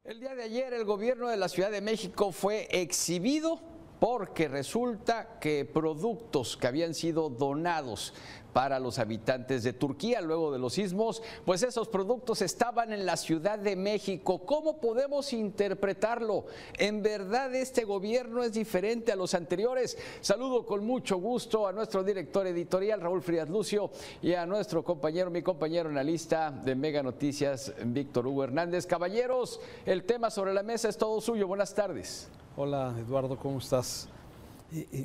El día de ayer el gobierno de la Ciudad de México fue exhibido porque resulta que productos que habían sido donados para los habitantes de Turquía luego de los sismos, pues esos productos estaban en la Ciudad de México. ¿Cómo podemos interpretarlo? ¿En verdad este gobierno es diferente a los anteriores? Saludo con mucho gusto a nuestro director editorial, Raúl Frías Lucio, y a nuestro compañero, mi compañero analista de Mega Noticias, Víctor Hugo Hernández. Caballeros, el tema sobre la mesa es todo suyo. Buenas tardes. Hola Eduardo, ¿cómo estás?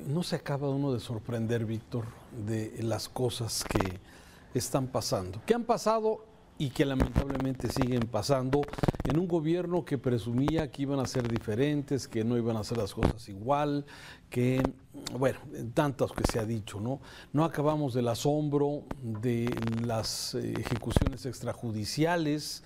No se acaba uno de sorprender, Víctor, de las cosas que están pasando, que han pasado y que lamentablemente siguen pasando en un gobierno que presumía que iban a ser diferentes, que no iban a hacer las cosas igual, que, bueno, tantas que se ha dicho, ¿no? No acabamos del asombro de las ejecuciones extrajudiciales,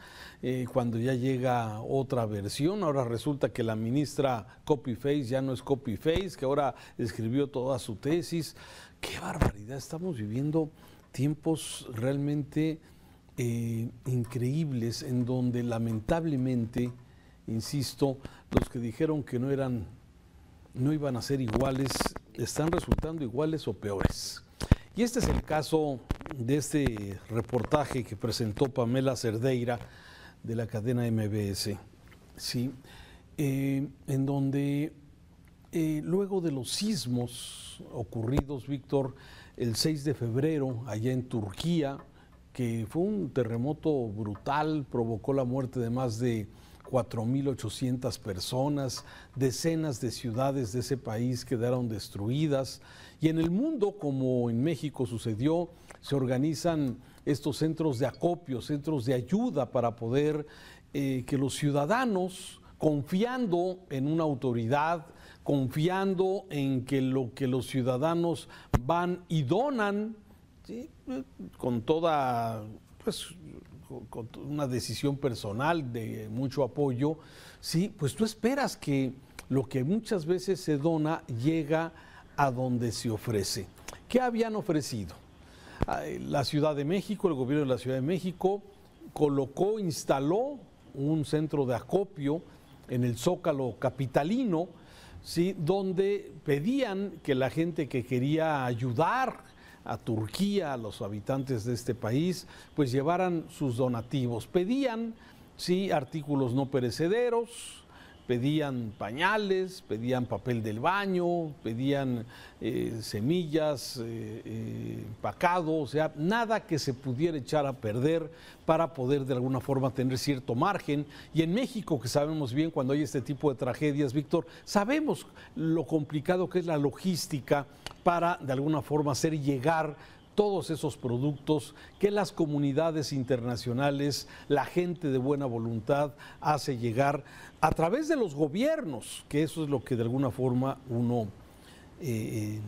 cuando ya llega otra versión. Ahora resulta que la ministra copy-paste ya no es copy-paste, que ahora escribió toda su tesis. ¡Qué barbaridad! Estamos viviendo tiempos realmente increíbles en donde lamentablemente, insisto, los que dijeron que no iban a ser iguales, están resultando iguales o peores. Y este es el caso de este reportaje que presentó Pamela Cerdeira de la cadena MBS, ¿sí? En donde luego de los sismos ocurridos, Víctor, el 6 de febrero allá en Turquía, que fue un terremoto brutal, provocó la muerte de más de 4.800 personas, decenas de ciudades de ese país quedaron destruidas, y en el mundo, como en México sucedió, se organizan estos centros de acopio, centros de ayuda para poder que los ciudadanos, confiando en una autoridad, confiando en que lo que los ciudadanos van y donan, ¿sí?, con toda, pues, con una decisión personal de mucho apoyo, sí, pues tú esperas que lo que muchas veces se dona llega a donde se ofrece. ¿Qué habían ofrecido? La Ciudad de México, el gobierno de la Ciudad de México instaló un centro de acopio en el Zócalo capitalino, ¿sí?, donde pedían que la gente que quería ayudar a Turquía, a los habitantes de este país, pues llevaran sus donativos. Pedían, sí, artículos no perecederos, pedían pañales, pedían papel del baño, pedían semillas, empacado, o sea, nada que se pudiera echar a perder para poder de alguna forma tener cierto margen. Y en México, que sabemos bien cuando hay este tipo de tragedias, Víctor, sabemos lo complicado que es la logística para de alguna forma hacer llegar todos esos productos que las comunidades internacionales, la gente de buena voluntad hace llegar a través de los gobiernos, que eso es lo que de alguna forma uno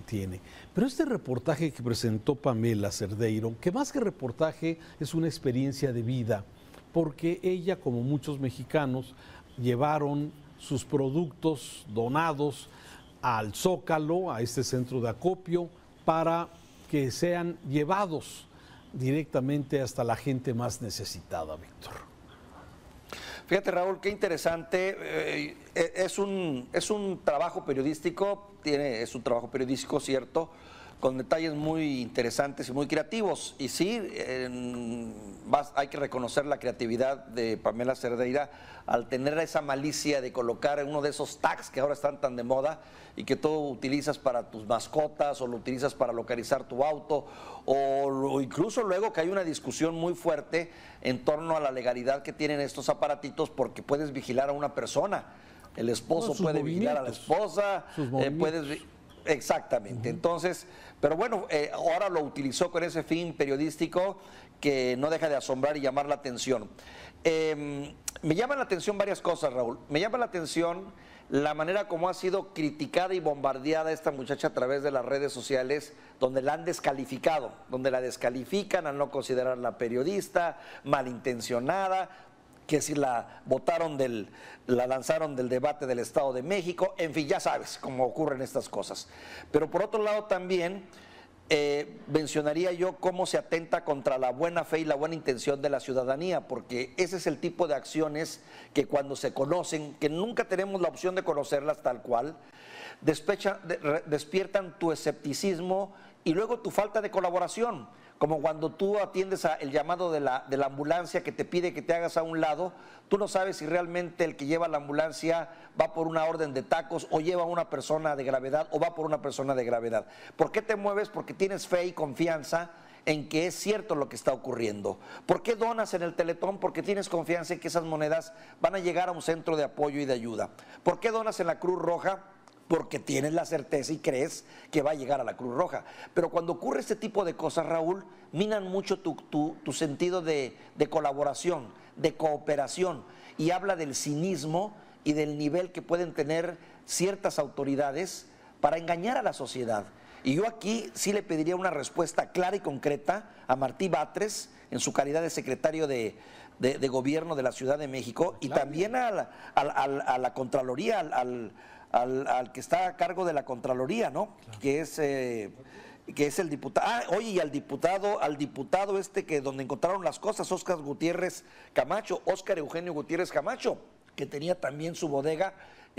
tiene. Pero este reportaje que presentó Pamela Cerdeira, que más que reportaje es una experiencia de vida, porque ella, como muchos mexicanos, llevaron sus productos donados al Zócalo, a este centro de acopio, para que sean llevados directamente hasta la gente más necesitada, Víctor. Fíjate, Raúl, qué interesante. Es un trabajo periodístico, es un trabajo periodístico, cierto, con detalles muy interesantes y muy creativos. Y sí, hay que reconocer la creatividad de Pamela Cerdeira al tener esa malicia de colocar uno de esos tags que ahora están tan de moda y que tú utilizas para tus mascotas o lo utilizas para localizar tu auto o incluso luego que hay una discusión muy fuerte en torno a la legalidad que tienen estos aparatitos porque puedes vigilar a una persona. El esposo puede vigilar a la esposa, exactamente. Entonces, pero bueno, ahora lo utilizó con ese fin periodístico que no deja de asombrar y llamar la atención. Me llaman la atención varias cosas, Raúl. Me llama la atención la manera como ha sido criticada y bombardeada esta muchacha a través de las redes sociales, donde la han descalificado, donde la descalifican al no considerarla periodista, malintencionada, que si la lanzaron del debate del Estado de México, en fin, ya sabes cómo ocurren estas cosas. Pero por otro lado también mencionaría yo cómo se atenta contra la buena fe y la buena intención de la ciudadanía, porque ese es el tipo de acciones que cuando se conocen, que nunca tenemos la opción de conocerlas tal cual, despiertan tu escepticismo y luego tu falta de colaboración, como cuando tú atiendes el llamado de la ambulancia que te pide que te hagas a un lado, tú no sabes si realmente el que lleva la ambulancia va por una orden de tacos o lleva a una persona de gravedad o va por una persona de gravedad. ¿Por qué te mueves? Porque tienes fe y confianza en que es cierto lo que está ocurriendo. ¿Por qué donas en el Teletón? Porque tienes confianza en que esas monedas van a llegar a un centro de apoyo y de ayuda. ¿Por qué donas en la Cruz Roja? Porque tienes la certeza y crees que va a llegar a la Cruz Roja. Pero cuando ocurre este tipo de cosas, Raúl, minan mucho tu sentido de colaboración, de cooperación, y habla del cinismo y del nivel que pueden tener ciertas autoridades para engañar a la sociedad. Y yo aquí sí le pediría una respuesta clara y concreta a Martí Batres, en su calidad de secretario de Gobierno de la Ciudad de México, y también a la Contraloría, al que está a cargo de la Contraloría, ¿no? Claro. Que es el diputado. Oye, y al diputado que donde encontraron las cosas, Óscar Eugenio Gutiérrez Camacho, que tenía también su bodega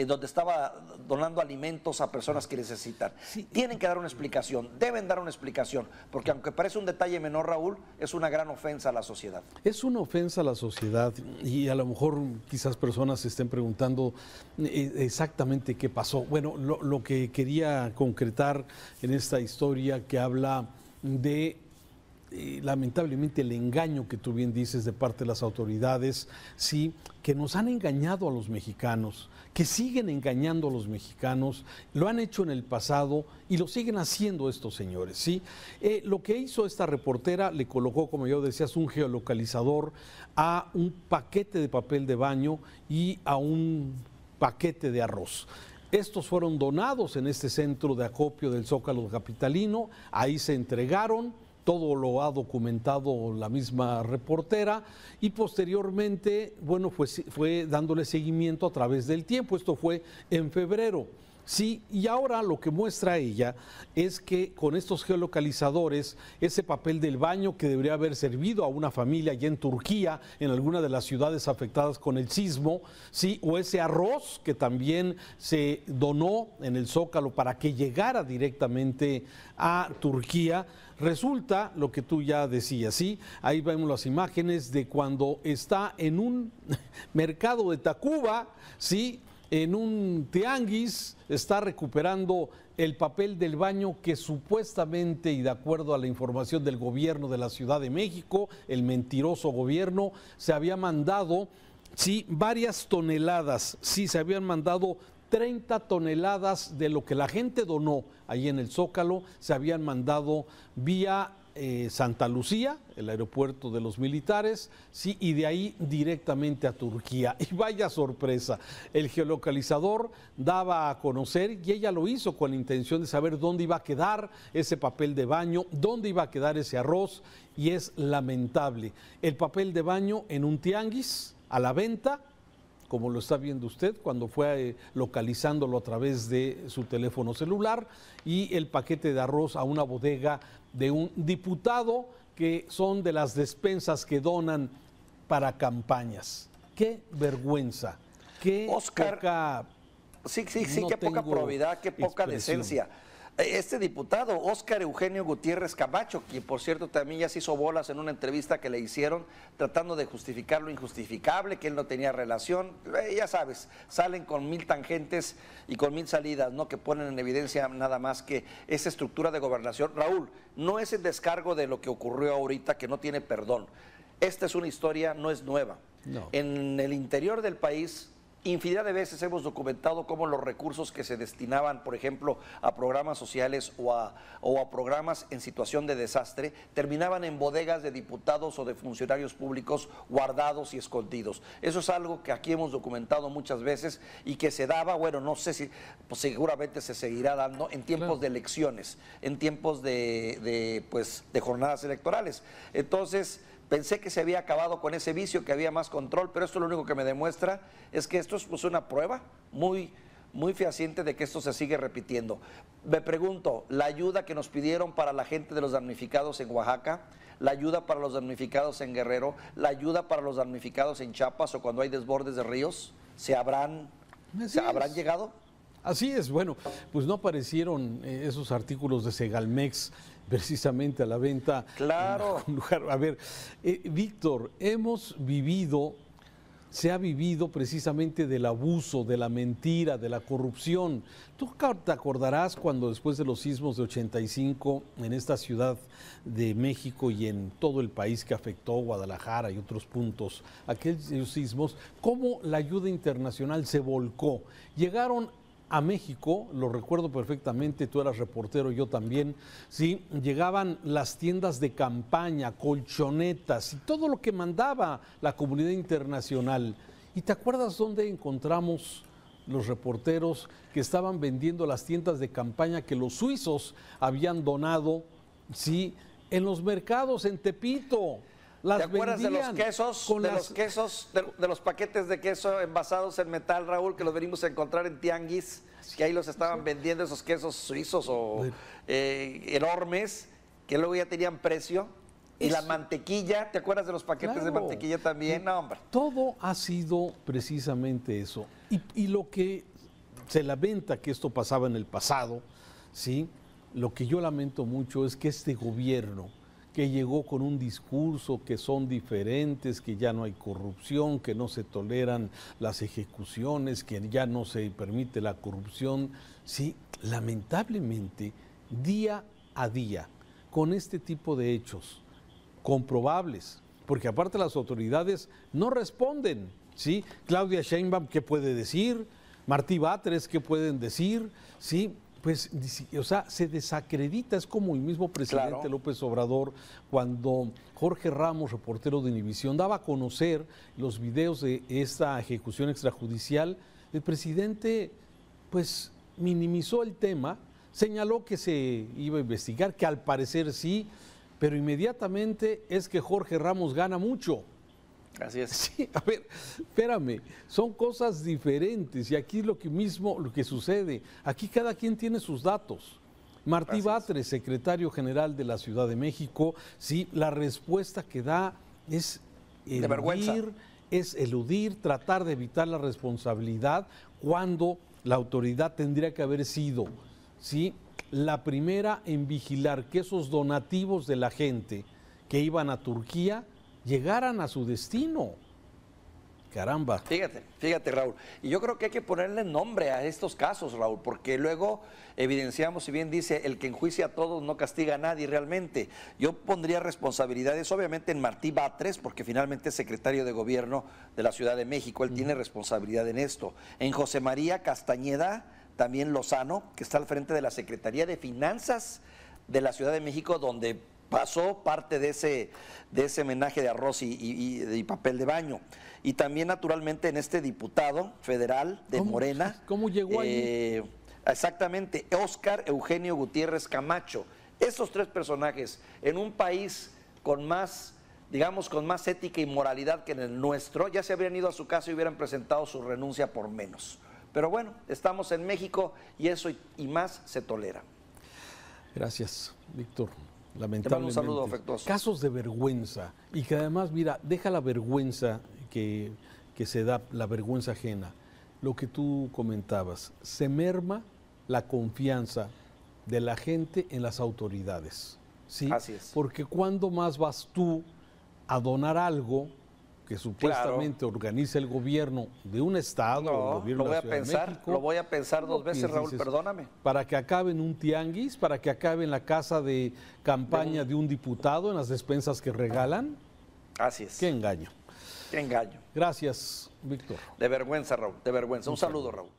donde estaba donando alimentos a personas que necesitan. Sí. Tienen que dar una explicación, deben dar una explicación, porque aunque parece un detalle menor, Raúl, es una gran ofensa a la sociedad. Es una ofensa a la sociedad y a lo mejor quizás personas se estén preguntando exactamente qué pasó. Bueno, lo que quería concretar en esta historia que habla de lamentablemente el engaño que tú bien dices de parte de las autoridades, sí, que nos han engañado a los mexicanos, que siguen engañando a los mexicanos, lo han hecho en el pasado y lo siguen haciendo estos señores, ¿sí? Lo que hizo esta reportera, le colocó, como yo decías, un geolocalizador a un paquete de papel de baño y a un paquete de arroz. Estos fueron donados en este centro de acopio del Zócalo capitalino, ahí se entregaron. Todo lo ha documentado la misma reportera y posteriormente, bueno, pues fue dándole seguimiento a través del tiempo. Esto fue en febrero. Sí, y ahora lo que muestra ella es que con estos geolocalizadores, ese papel del baño que debería haber servido a una familia allá en Turquía, en alguna de las ciudades afectadas con el sismo, sí, o ese arroz que también se donó en el Zócalo para que llegara directamente a Turquía. Resulta lo que tú ya decías, ¿sí? Ahí vemos las imágenes de cuando está en un mercado de Tacuba, ¿sí? En un tianguis, está recuperando el papel del baño que supuestamente, y de acuerdo a la información del gobierno de la Ciudad de México, el mentiroso gobierno, se había mandado, sí, varias toneladas, sí, se habían mandado 30 toneladas de lo que la gente donó ahí en el Zócalo, se habían mandado vía Santa Lucía, el aeropuerto de los militares, sí, y de ahí directamente a Turquía. Y vaya sorpresa, el geolocalizador daba a conocer, y ella lo hizo con la intención de saber dónde iba a quedar ese papel de baño, dónde iba a quedar ese arroz, y es lamentable. El papel de baño en un tianguis, a la venta, como lo está viendo usted, cuando fue localizándolo a través de su teléfono celular, y el paquete de arroz a una bodega de un diputado, que son de las despensas que donan para campañas. ¡Qué vergüenza! ¡Qué Oscar, poca... Sí, no qué poca probidad, qué poca decencia! Este diputado, Óscar Eugenio Gutiérrez Camacho, quien por cierto también ya se hizo bolas en una entrevista que le hicieron tratando de justificar lo injustificable, que él no tenía relación, ya sabes, salen con 1000 tangentes y con 1000 salidas, ¿no? Que ponen en evidencia nada más que esa estructura de gobernación. Raúl, no es el descargo de lo que ocurrió ahorita, que no tiene perdón. Esta es una historia, no es nueva. No. En el interior del país, infinidad de veces hemos documentado cómo los recursos que se destinaban, por ejemplo, a programas sociales o a programas en situación de desastre, terminaban en bodegas de diputados o de funcionarios públicos guardados y escondidos. Eso es algo que aquí hemos documentado muchas veces y que se daba, bueno, no sé si pues seguramente se seguirá dando en tiempos de elecciones, en tiempos de jornadas electorales. Entonces, pensé que se había acabado con ese vicio, que había más control, pero esto lo único que me demuestra es que esto es pues una prueba muy muy fehaciente de que esto se sigue repitiendo. Me pregunto, la ayuda que nos pidieron para la gente de los damnificados en Oaxaca, la ayuda para los damnificados en Guerrero, la ayuda para los damnificados en Chiapas o cuando hay desbordes de ríos, ¿se habrán llegado? Así es, bueno, pues no aparecieron esos artículos de Segalmex precisamente a la venta. Claro. A ver, Víctor, se ha vivido precisamente del abuso, de la mentira, de la corrupción. Tú te acordarás cuando después de los sismos de 85 en esta Ciudad de México y en todo el país que afectó Guadalajara y otros puntos, aquellos sismos, cómo la ayuda internacional se volcó. Llegaron a México, lo recuerdo perfectamente, tú eras reportero, yo también, sí, llegaban las tiendas de campaña, colchonetas y todo lo que mandaba la comunidad internacional. ¿Y te acuerdas dónde encontramos los reporteros que estaban vendiendo las tiendas de campaña que los suizos habían donado, sí, en los mercados en Tepito? ¿Te acuerdas de los quesos, de los paquetes de queso envasados en metal, Raúl, que los venimos a encontrar en tianguis, que ahí los estaban vendiendo, esos quesos suizos o enormes, que luego ya tenían precio? Y la mantequilla, ¿te acuerdas de los paquetes de mantequilla también? No, hombre. Todo ha sido precisamente eso. Y lo que se lamenta que esto pasaba en el pasado, ¿sí? Lo que yo lamento mucho es que este gobierno, que llegó con un discurso que son diferentes, que ya no hay corrupción, que no se toleran las ejecuciones, que ya no se permite la corrupción. Sí, lamentablemente, día a día, con este tipo de hechos comprobables, porque aparte las autoridades no responden, ¿sí? Claudia Sheinbaum, ¿qué puede decir? Martí Batres, ¿qué pueden decir? ¿Sí? Pues, o sea, se desacredita, es como el mismo presidente López Obrador, cuando Jorge Ramos, reportero de Univisión, daba a conocer los videos de esta ejecución extrajudicial. El presidente, pues, minimizó el tema, señaló que se iba a investigar, que al parecer sí, pero inmediatamente es que Jorge Ramos gana mucho. Así es. Sí, a ver, espérame, son cosas diferentes y aquí es lo que sucede. Aquí cada quien tiene sus datos. Martí Batres, secretario general de la Ciudad de México, sí, la respuesta que da es eludir, tratar de evitar la responsabilidad cuando la autoridad tendría que haber sido, sí, la primera en vigilar que esos donativos de la gente que iban a Turquía llegaran a su destino. Caramba. Fíjate, Raúl. Y yo creo que hay que ponerle nombre a estos casos, Raúl, porque luego evidenciamos, si bien dice, el que enjuicia a todos no castiga a nadie realmente. Yo pondría responsabilidades, obviamente, en Martí Batres, porque finalmente es secretario de Gobierno de la Ciudad de México, él tiene responsabilidad en esto. En José María Castañeda, también Lozano, que está al frente de la Secretaría de Finanzas de la Ciudad de México, donde pasó parte de ese homenaje de arroz y papel de baño. Y también, naturalmente, en este diputado federal de Morena. ¿Cómo llegó ahí? Exactamente, Óscar Eugenio Gutiérrez Camacho. Estos tres personajes, en un país con más, digamos, con más ética y moralidad que en el nuestro, ya se habrían ido a su casa y hubieran presentado su renuncia por menos. Pero bueno, estamos en México y eso y más se tolera. Gracias, Víctor. Lamentablemente. Te mando un saludo afectuoso. Casos de vergüenza y que además, mira, deja la vergüenza que se da, la vergüenza ajena. Lo que tú comentabas, se merma la confianza de la gente en las autoridades. ¿Sí? Así es. Porque cuando más vas tú a donar algo que supuestamente organiza el gobierno de un estado o el gobierno de la Ciudad de México. Lo voy a pensar dos veces, Raúl, perdóname. Para que acabe en un tianguis, para que acabe en la casa de campaña de un diputado, en las despensas que regalan. Así es. Qué engaño. Qué engaño. Gracias, Víctor. De vergüenza, Raúl, de vergüenza. Un saludo, Raúl.